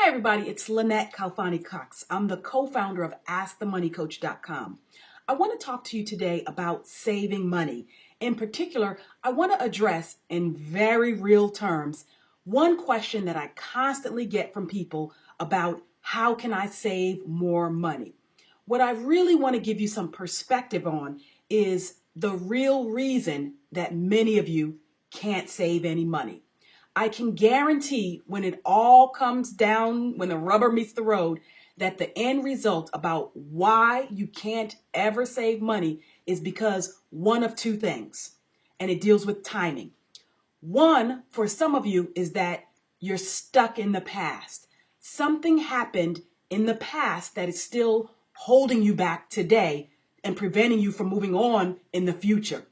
Hi, everybody. It's Lynette Kalfani Cox. I'm the co-founder of AskTheMoneyCoach.com. I want to talk to you today about saving money. In particular, I want to address in very real terms one question that I constantly get from people about how can I save more money. What I really want to give you some perspective on is the real reason that many of you can't save any money. I can guarantee when it all comes down, when the rubber meets the road, that the end result about why you can't ever save money is because one of two things, and it deals with timing. One, for some of you, is that you're stuck in the past. Something happened in the past that is still holding you back today and preventing you from moving on in the future.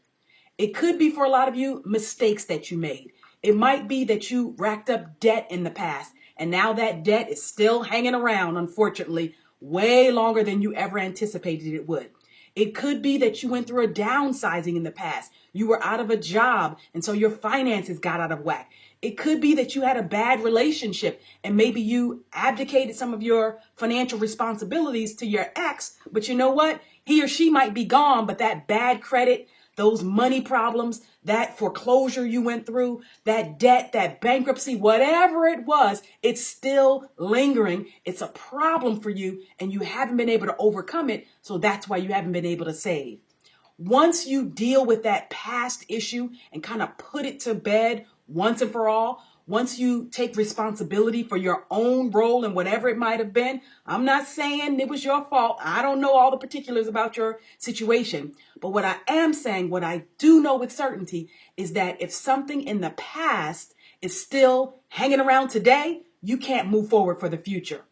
It could be, for a lot of you, mistakes that you made. It might be that you racked up debt in the past, and now that debt is still hanging around, unfortunately, way longer than you ever anticipated it would. It could be that you went through a downsizing in the past. You were out of a job, and so your finances got out of whack. It could be that you had a bad relationship, and maybe you abdicated some of your financial responsibilities to your ex, but you know what? He or she might be gone, but that bad credit, those money problems, that foreclosure you went through, that debt, that bankruptcy, whatever it was, it's still lingering. It's a problem for you and you haven't been able to overcome it. So that's why you haven't been able to save. Once you deal with that past issue and kind of put it to bed once and for all, once you take responsibility for your own role in whatever it might have been, I'm not saying it was your fault. I don't know all the particulars about your situation. But what I am saying, what I do know with certainty, is that if something in the past is still hanging around today, you can't move forward for the future.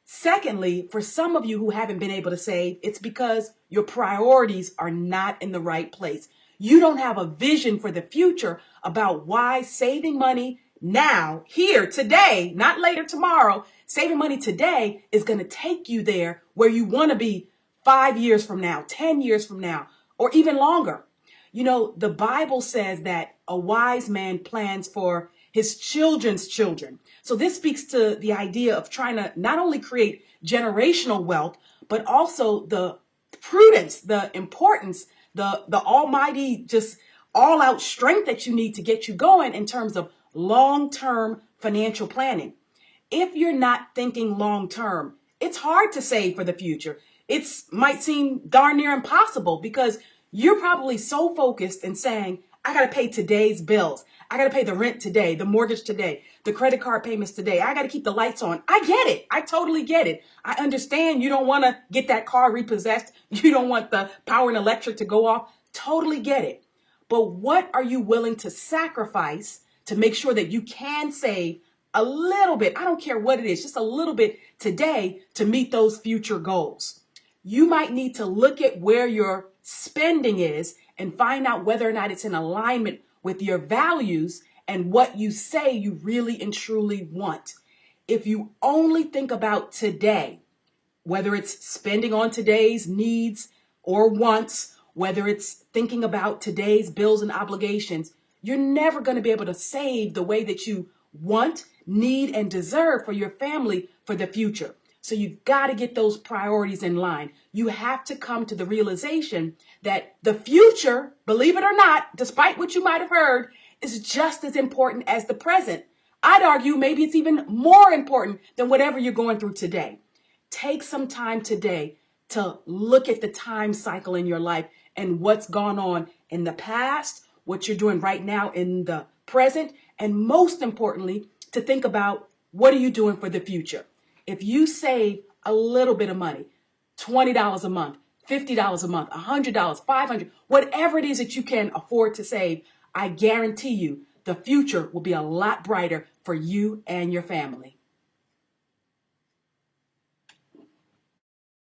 Secondly, for some of you who haven't been able to save, it's because your priorities are not in the right place. You don't have a vision for the future about why saving money now, here, today, not later tomorrow, saving money today is going to take you there where you want to be 5 years from now, 10 years from now, or even longer. You know, the Bible says that a wise man plans for his children's children. So this speaks to the idea of trying to not only create generational wealth, but also the prudence, the importance, the almighty, just all out strength that you need to get you going in terms of long-term financial planning. If you're not thinking long-term, it's hard to save for the future. It might seem darn near impossible because you're probably so focused in saying, I got to pay today's bills. I got to pay the rent today, the mortgage today, the credit card payments today. I got to keep the lights on. I get it. I totally get it. I understand you don't want to get that car repossessed. You don't want the power and electric to go off. Totally get it. But what are you willing to sacrifice to make sure that you can save a little bit? I don't care what it is, just a little bit today to meet those future goals. You might need to look at where your spending is and find out whether or not it's in alignment with your values and what you say you really and truly want. If you only think about today, whether it's spending on today's needs or wants, whether it's thinking about today's bills and obligations, you're never going to be able to save the way that you want, need, and deserve for your family for the future. So you've got to get those priorities in line. You have to come to the realization that the future, believe it or not, despite what you might have heard, is just as important as the present. I'd argue maybe it's even more important than whatever you're going through today. Take some time today to look at the time cycle in your life and what's gone on in the past, what you're doing right now in the present, and most importantly, to think about what are you doing for the future. If you save a little bit of money, $20 a month, $50 a month, $100, $500, whatever it is that you can afford to save, I guarantee you the future will be a lot brighter for you and your family.